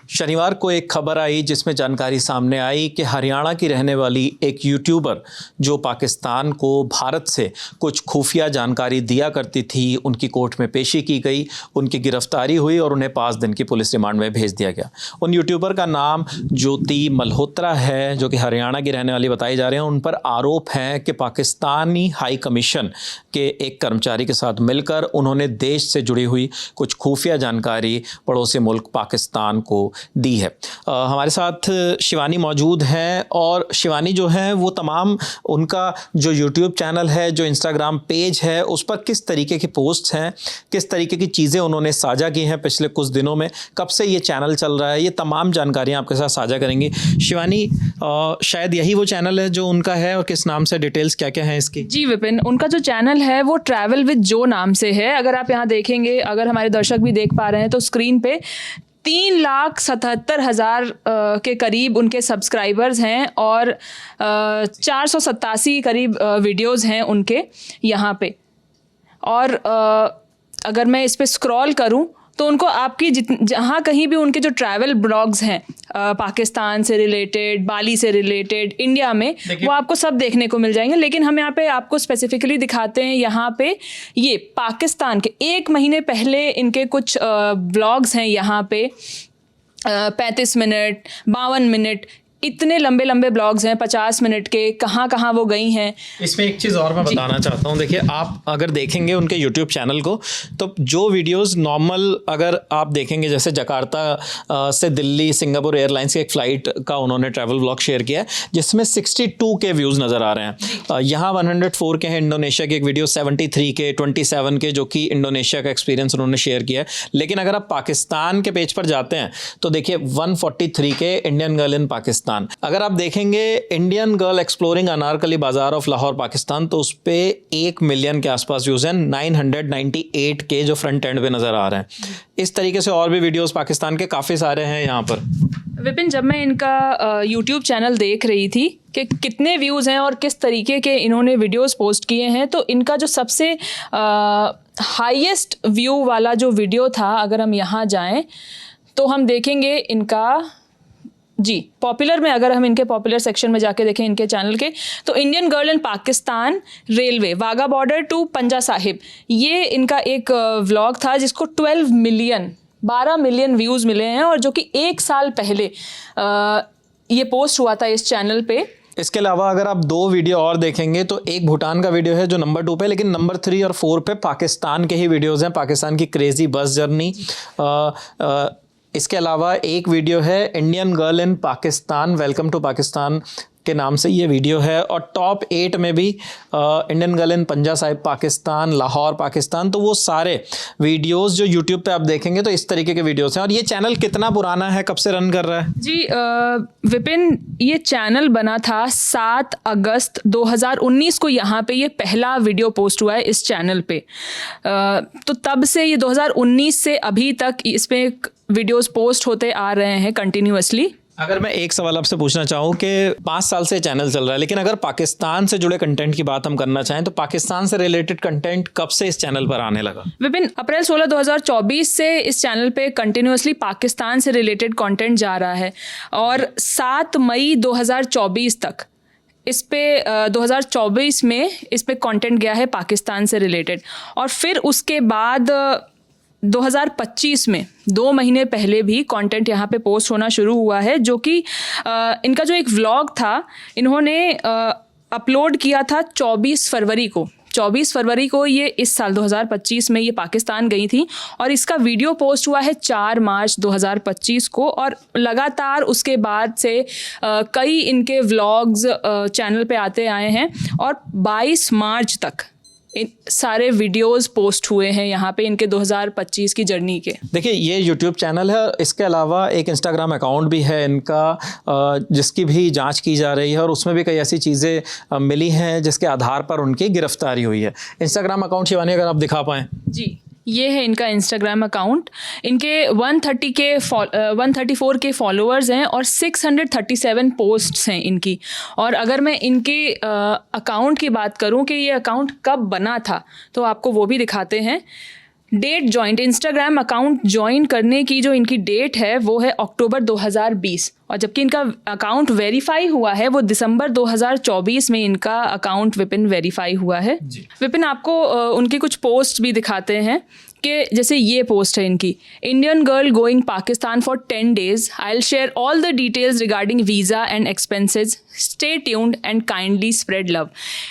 शनिवार को एक खबर आई जिसमें जानकारी सामने आई कि हरियाणा की रहने वाली एक यूट्यूबर जो पाकिस्तान को भारत से कुछ खुफिया जानकारी दिया करती थी, उनकी कोर्ट में पेशी की गई, उनकी गिरफ्तारी हुई और उन्हें 5 दिन की पुलिस रिमांड में भेज दिया गया। उन यूट्यूबर का नाम ज्योति मल्होत्रा है, जो कि हरियाणा की रहने वाली बताई जा रही हैं। उन पर आरोप है कि पाकिस्तानी हाई कमीशन के एक कर्मचारी के साथ मिलकर उन्होंने देश से जुड़ी हुई कुछ खुफिया जानकारी पड़ोसी मुल्क पाकिस्तान को दी है। हमारे साथ शिवानी मौजूद हैं और शिवानी जो है वो तमाम उनका जो यूट्यूब चैनल है, जो इंस्टाग्राम पेज है, उस पर किस तरीके की पोस्ट्स हैं, किस तरीके की चीज़ें उन्होंने साझा की हैं पिछले कुछ दिनों में, कब से ये चैनल चल रहा है, ये तमाम जानकारियाँ आपके साथ साझा करेंगी। शिवानी, शायद यही वो चैनल है जो उनका है और किस नाम से, डिटेल्स क्या क्या हैं इसकी? जी विपिन, उनका जो चैनल है वो ट्रैवल विद जो नाम से है। अगर आप यहाँ देखेंगे, अगर हमारे दर्शक भी देख पा रहे हैं तो स्क्रीन पे 3,77,000 के करीब उनके सब्सक्राइबर्स हैं और 487 करीब वीडियोस हैं उनके यहाँ पे। और अगर मैं इस पे स्क्रॉल करूँ तो उनको आपकी जहाँ कहीं भी उनके जो ट्रैवल ब्लॉग्स हैं पाकिस्तान से रिलेटेड, बाली से रिलेटेड, इंडिया में, वो आपको सब देखने को मिल जाएंगे। लेकिन हम यहाँ पे आपको स्पेसिफिकली दिखाते हैं यहाँ पे ये पाकिस्तान के 1 महीने पहले इनके कुछ ब्लॉग्स हैं यहाँ पे। 35 मिनट, 52 मिनट, इतने लंबे लंबे ब्लॉग्स हैं 50 मिनट के, कहाँ कहाँ वो गई हैं। इसमें एक चीज़ और मैं बताना चाहता हूँ। देखिए, आप अगर देखेंगे उनके यूट्यूब चैनल को तो जो वीडियोस नॉर्मल अगर आप देखेंगे, जैसे जकार्ता से दिल्ली सिंगापुर एयरलाइंस की एक फ़्लाइट का उन्होंने ट्रैवल ब्लॉग शेयर किया है जिसमें 62 के व्यूज़ नज़र आ रहे हैं। यहाँ 104 के हैं। इंडोनेशिया की एक वीडियो 73 के, 27 के, जो कि इंडोनेशिया का एक्सपीरियंस उन्होंने शेयर किया है। लेकिन अगर आप पाकिस्तान के पेज पर जाते हैं तो देखिए 143 के इंडियन गर्ल इन पाकिस्तान। अगर आप देखेंगे इंडियन गर्ल एक्सप्लोरिंग अनारकली बाजार ऑफ लाहौर पाकिस्तान, तो उस पे 1 मिलियन के आसपास व्यूज हैं। 998 के जो फ्रंट एंड पे नजर आ रहे हैं। इस तरीके से और भी वीडियोस पाकिस्तान के काफी सारे हैं यहाँ पर। विपिन, जब मैं इनका यूट्यूब चैनल देख रही थी कि कितने व्यूज़ हैं और किस तरीके के इन्होंने वीडियोस पोस्ट किए हैं, तो इनका जो सबसे हाईएस्ट व्यू वाला जो वीडियो था, अगर हम यहाँ जाएं तो हम देखेंगे इनका जी पॉपुलर में, अगर हम इनके पॉपुलर सेक्शन में जाके देखें इनके चैनल के, तो Indian girl in Pakistan railway Wagah border to Panja Sahib, ये इनका एक व्लॉग था जिसको 12 मिलियन व्यूज़ मिले हैं और जो कि 1 साल पहले ये पोस्ट हुआ था इस चैनल पे। इसके अलावा अगर आप 2 वीडियो और देखेंगे तो एक भूटान का वीडियो है जो नंबर 2 पे, लेकिन नंबर 3 और 4 पे पाकिस्तान के ही वीडियोज़ हैं। पाकिस्तान की क्रेजी बस जर्नी। इसके अलावा एक वीडियो है Indian girl in Pakistan, welcome to Pakistan के नाम से ये वीडियो है। और टॉप 8 में भी इंडियन गर्ल इन पंजा साहिब पाकिस्तान, लाहौर पाकिस्तान। तो वो सारे वीडियोस जो यूट्यूब पे आप देखेंगे तो इस तरीके के वीडियोस हैं। और ये चैनल कितना पुराना है, कब से रन कर रहा है? जी विपिन, ये चैनल बना था 7 अगस्त 2019 को। यहाँ पे ये पहला वीडियो पोस्ट हुआ है इस चैनल पे। तो तब से ये 2019 से अभी तक इस पे वीडियोस पोस्ट होते आ रहे हैं कंटिन्यूअसली। अगर मैं एक सवाल आपसे पूछना चाहूँ कि 5 साल से चैनल चल रहा है, लेकिन अगर पाकिस्तान से जुड़े कंटेंट की बात हम करना चाहें तो पाकिस्तान से रिलेटेड कंटेंट कब से इस चैनल पर आने लगा? विपिन, अप्रैल 16 2024 से इस चैनल पे कंटिन्यूअसली पाकिस्तान से रिलेटेड कंटेंट जा रहा है और 7 मई 2024 तक इस पे 2024 में इस पे कंटेंट गया है पाकिस्तान से रिलेटेड। और फिर उसके बाद 2025 में 2 महीने पहले भी कंटेंट यहाँ पे पोस्ट होना शुरू हुआ है, जो कि इनका जो एक व्लॉग था इन्होंने अपलोड किया था 24 फरवरी को। 24 फरवरी को ये इस साल 2025 में ये पाकिस्तान गई थी और इसका वीडियो पोस्ट हुआ है 4 मार्च 2025 को। और लगातार उसके बाद से कई इनके व्लॉग्स चैनल पे आते आए हैं और 22 मार्च तक इन सारे वीडियोस पोस्ट हुए हैं यहाँ पे इनके 2025 की जर्नी के। देखिए, ये यूट्यूब चैनल है, इसके अलावा एक इंस्टाग्राम अकाउंट भी है इनका जिसकी भी जांच की जा रही है और उसमें भी कई ऐसी चीज़ें मिली हैं जिसके आधार पर उनकी गिरफ्तारी हुई है। इंस्टाग्राम अकाउंट शिवानी अगर आप दिखा पाएँ। जी, ये है इनका इंस्टाग्राम अकाउंट। इनके 134 के फॉलोअर्स हैं और 637 पोस्ट्स हैं इनकी। और अगर मैं इनके अकाउंट की बात करूं कि ये अकाउंट कब बना था तो आपको वो भी दिखाते हैं। डेट जॉइंट, इंस्टाग्राम अकाउंट ज्वाइन करने की जो इनकी डेट है वो है अक्टूबर 2020, और जबकि इनका अकाउंट वेरीफाई हुआ है वो दिसंबर 2024 में इनका अकाउंट विपिन वेरीफाई हुआ है। विपिन, आपको उनकी कुछ पोस्ट भी दिखाते हैं कि जैसे ये पोस्ट है इनकी, Indian girl going Pakistan for 10 days, I will share all the details regarding visa and expenses, stay tuned and kindly spread love.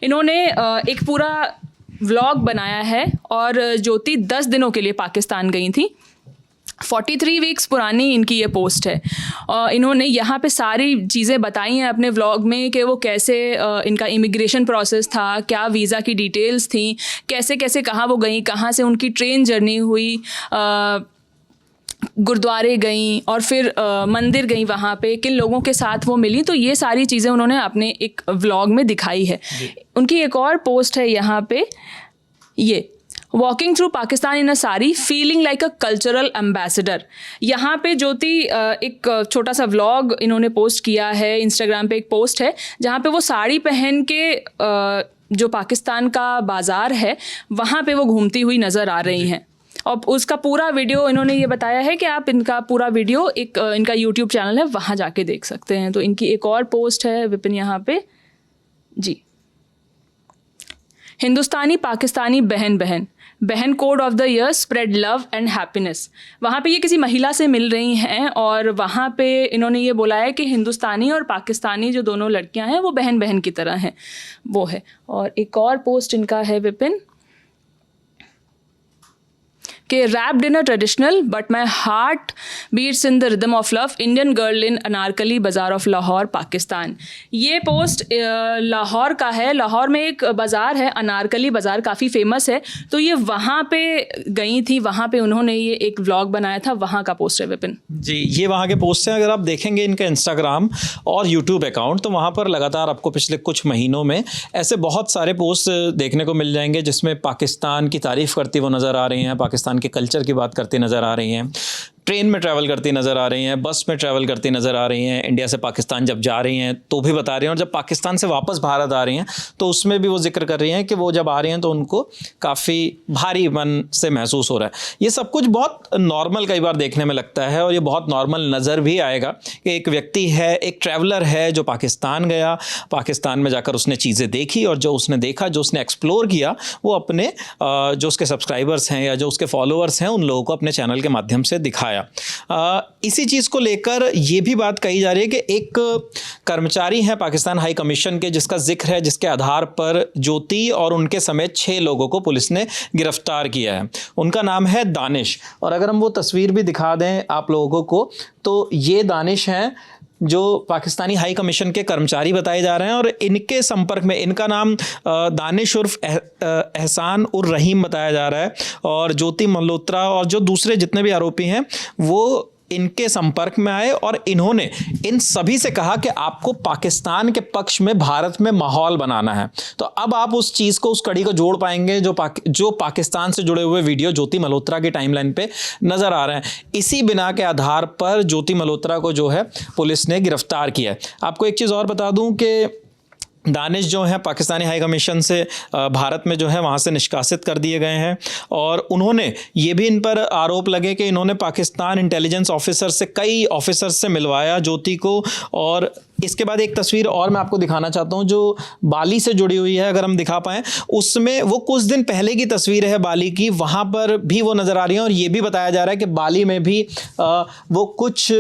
इन्होंने एक पूरा व्लॉग बनाया है और ज्योति 10 दिनों के लिए पाकिस्तान गई थी। 43 वीक्स पुरानी इनकी ये पोस्ट है और इन्होंने यहाँ पे सारी चीज़ें बताई हैं अपने व्लॉग में कि वो कैसे इनका इमिग्रेशन प्रोसेस था, क्या वीज़ा की डिटेल्स थी, कैसे कैसे कहाँ वो गई, कहाँ से उनकी ट्रेन जर्नी हुई, गुरुद्वारे गई और फिर मंदिर गई, वहाँ पे किन लोगों के साथ वो मिली। तो ये सारी चीज़ें उन्होंने अपने एक व्लॉग में दिखाई है। उनकी एक और पोस्ट है यहाँ पे, ये walking through Pakistan in a sari feeling like a cultural ambassador. यहाँ पे ज्योति एक छोटा सा व्लॉग इन्होंने पोस्ट किया है, इंस्टाग्राम पे एक पोस्ट है जहाँ पे वो साड़ी पहन के जो पाकिस्तान का बाज़ार है वहाँ पे वो घूमती हुई नज़र आ रही हैं। और उसका पूरा वीडियो इन्होंने ये बताया है कि आप इनका पूरा वीडियो एक इनका यूट्यूब चैनल है वहाँ जाके देख सकते हैं। तो इनकी एक और पोस्ट है विपिन यहाँ पे जी, हिंदुस्तानी पाकिस्तानी बहन बहन, बहन code of the year, spread love and happiness. वहाँ पे ये किसी महिला से मिल रही हैं और वहाँ पे इन्होंने ये बोला है कि हिंदुस्तानी और पाकिस्तानी जो दोनों लड़कियाँ हैं वो बहन बहन की तरह हैं, वो है। और एक और पोस्ट इनका है विपिन कि wrapped in a traditional but my heart beats in the rhythm of love, Indian girl in Anarkali Bazaar of Lahore Pakistan. ये पोस्ट लाहौर का है। लाहौर में एक बाज़ार है अनारकली बाज़ार, काफ़ी फेमस है। तो ये वहाँ पे गई थी, वहाँ पे उन्होंने ये एक व्लॉग बनाया था, वहाँ का पोस्ट है विपिन जी। ये वहाँ के पोस्ट हैं। अगर आप देखेंगे इनका इंस्टाग्राम और यूट्यूब अकाउंट तो वहाँ पर लगातार आपको पिछले कुछ महीनों में ऐसे बहुत सारे पोस्ट देखने को मिल जाएंगे जिसमें पाकिस्तान की तारीफ़ करती वो नज़र आ रही हैं, पाकिस्तान के कल्चर की बात करती नज़र आ रही हैं, ट्रेन में ट्रैवल करती नज़र आ रही हैं, बस में ट्रैवल करती नज़र आ रही हैं, इंडिया से पाकिस्तान जब जा रही हैं तो भी बता रही हैं, और जब पाकिस्तान से वापस भारत आ रही हैं तो उसमें भी वो जिक्र कर रही हैं कि वो जब आ रही हैं तो उनको काफ़ी भारी मन से महसूस हो रहा है। ये सब कुछ बहुत नॉर्मल कई बार देखने में लगता है और ये बहुत नॉर्मल नज़र भी आएगा कि एक व्यक्ति है, एक ट्रैवलर है जो पाकिस्तान गया, पाकिस्तान में जाकर उसने चीज़ें देखी और जो उसने देखा, जो उसने एक्सप्लोर किया, वो अपने जो उसके सब्सक्राइबर्स हैं या जो उसके फॉलोअर्स हैं उन लोगों को अपने चैनल के माध्यम से दिखाया। इसी चीज़ को लेकर ये भी बात कही जा रही है कि एक कर्मचारी हैं पाकिस्तान हाई कमीशन के जिसका जिक्र है, जिसके आधार पर ज्योति और उनके समेत 6 लोगों को पुलिस ने गिरफ्तार किया है। उनका नाम है दानिश, और अगर हम वो तस्वीर भी दिखा दें आप लोगों को तो ये दानिश हैं जो पाकिस्तानी हाई कमीशन के कर्मचारी बताए जा रहे हैं। और इनके संपर्क में, इनका नाम दानिश उर्फ एहसान उर रहीम बताया जा रहा है, और ज्योति मल्होत्रा और जो दूसरे जितने भी आरोपी हैं वो इनके संपर्क में आए और इन्होंने इन सभी से कहा कि आपको पाकिस्तान के पक्ष में भारत में माहौल बनाना है। तो अब आप उस चीज़ को, उस कड़ी को जोड़ पाएंगे जो पाकिस्तान से जुड़े हुए वीडियो ज्योति मल्होत्रा की टाइमलाइन पे नज़र आ रहे हैं। इसी बिना के आधार पर ज्योति मल्होत्रा को जो है पुलिस ने गिरफ्तार किया है। आपको एक चीज़ और बता दूं कि दानिश जो हैं पाकिस्तानी हाई कमीशन से भारत में जो है वहाँ से निष्कासित कर दिए गए हैं, और उन्होंने ये भी इन पर आरोप लगे कि इन्होंने पाकिस्तान इंटेलिजेंस ऑफिसर से, कई ऑफिसर्स से मिलवाया ज्योति को। और इसके बाद एक तस्वीर और मैं आपको दिखाना चाहता हूँ जो बाली से जुड़ी हुई है, अगर हम दिखा पाएँ। उसमें वो कुछ दिन पहले की तस्वीर है बाली की, वहाँ पर भी वो नज़र आ रही है और ये भी बताया जा रहा है कि बाली में भी वो कुछ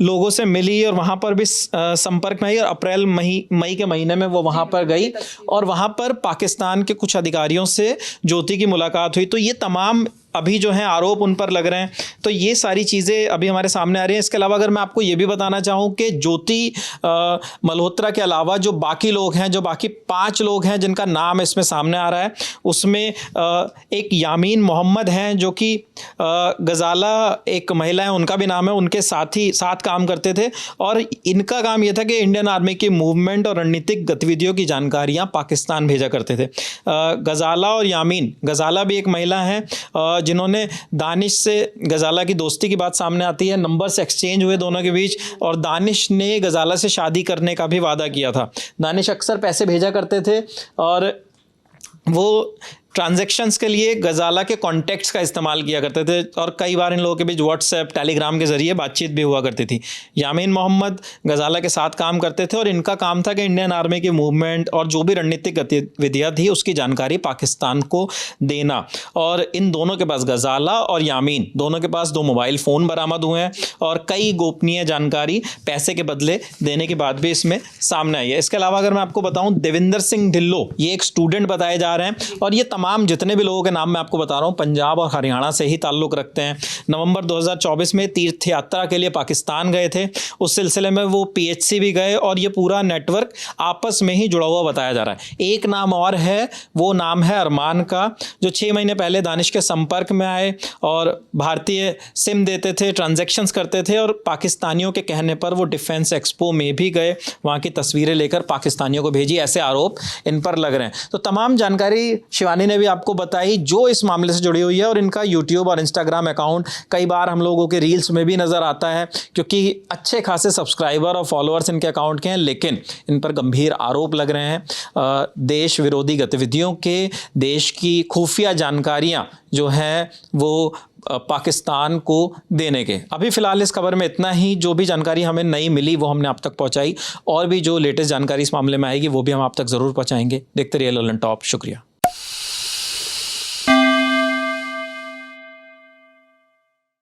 लोगों से मिली और वहाँ पर भी संपर्क में आई, और अप्रैल मई के महीने में वो वहाँ पर गई और वहाँ पर पाकिस्तान के कुछ अधिकारियों से ज्योति की मुलाकात हुई। तो ये तमाम अभी जो हैं आरोप उन पर लग रहे हैं। तो ये सारी चीज़ें अभी हमारे सामने आ रही हैं। इसके अलावा अगर मैं आपको ये भी बताना चाहूँ कि ज्योति मल्होत्रा के अलावा जो बाकी लोग हैं, जो बाकी 5 लोग हैं जिनका नाम इसमें सामने आ रहा है, उसमें एक यामीन मोहम्मद हैं जो कि गजाला एक महिला है, उनका भी नाम है, उनके साथ काम करते थे और इनका काम यह था कि इंडियन आर्मी की मूवमेंट और रणनीतिक गतिविधियों की जानकारियाँ पाकिस्तान भेजा करते थे। गजाला और यामीन, गजाला भी एक महिला हैं जिन्होंने दानिश से, गजाला की दोस्ती की बात सामने आती है, नंबर्स एक्सचेंज हुए दोनों के बीच और दानिश ने गजाला से शादी करने का भी वादा किया था। दानिश अक्सर पैसे भेजा करते थे और वो ट्रांजैक्शंस के लिए गजाला के कॉन्टैक्ट्स का इस्तेमाल किया करते थे और कई बार इन लोगों के बीच व्हाट्सएप, टेलीग्राम के ज़रिए बातचीत भी हुआ करती थी। यामीन मोहम्मद गजाला के साथ काम करते थे और इनका काम था कि इंडियन आर्मी की मूवमेंट और जो भी रणनीतिक गतिविधियाँ थी उसकी जानकारी पाकिस्तान को देना। और इन दोनों के पास, गजाला और यामीन दोनों के पास 2 मोबाइल फ़ोन बरामद हुए हैं और कई गोपनीय जानकारी पैसे के बदले देने की बात भी इसमें सामने आई है। इसके अलावा अगर मैं आपको बताऊं, देविंदर सिंह ढिल्लो ये एक स्टूडेंट बताए जा रहे हैं और ये तमाम जितने भी लोगों के नाम मैं आपको बता रहा हूं पंजाब और हरियाणा से ही ताल्लुक़ रखते हैं। नवंबर 2024 में तीर्थ यात्रा के लिए पाकिस्तान गए थे, उस सिलसिले में वो PHC भी गए और ये पूरा नेटवर्क आपस में ही जुड़ा हुआ बताया जा रहा है। एक नाम और है, वो नाम है अरमान का, जो 6 महीने पहले दानिश के संपर्क में आए और भारतीय सिम देते थे, ट्रांजैक्शंस करते थे और पाकिस्तानियों के कहने पर वो डिफेंस एक्सपो में भी गए, वहाँ की तस्वीरें लेकर पाकिस्तानियों को भेजी, ऐसे आरोप इन पर लग रहे हैं। तो तमाम जानकारी शिवानी ने भी आपको बताई जो इस मामले से जुड़ी हुई है और इनका यूट्यूब और इंस्टाग्राम अकाउंट कई बार हम लोगों के रील्स में भी नज़र आता है क्योंकि अच्छे खासे सब्सक्राइबर और फॉलोअर्स इनके अकाउंट के हैं, लेकिन इन पर गंभीर आरोप लग रहे हैं देश विरोधी गतिविधियों के, देश की खुफिया जानकारियाँ जो हैं वो पाकिस्तान को देने के। अभी फ़िलहाल इस खबर में इतना ही। जो भी जानकारी हमें नई मिली वो हमने आप तक पहुंचाई और भी जो लेटेस्ट जानकारी इस मामले में आएगी वो भी हम आप तक ज़रूर पहुंचाएंगे। देखते रहिए ललन टॉप। शुक्रिया।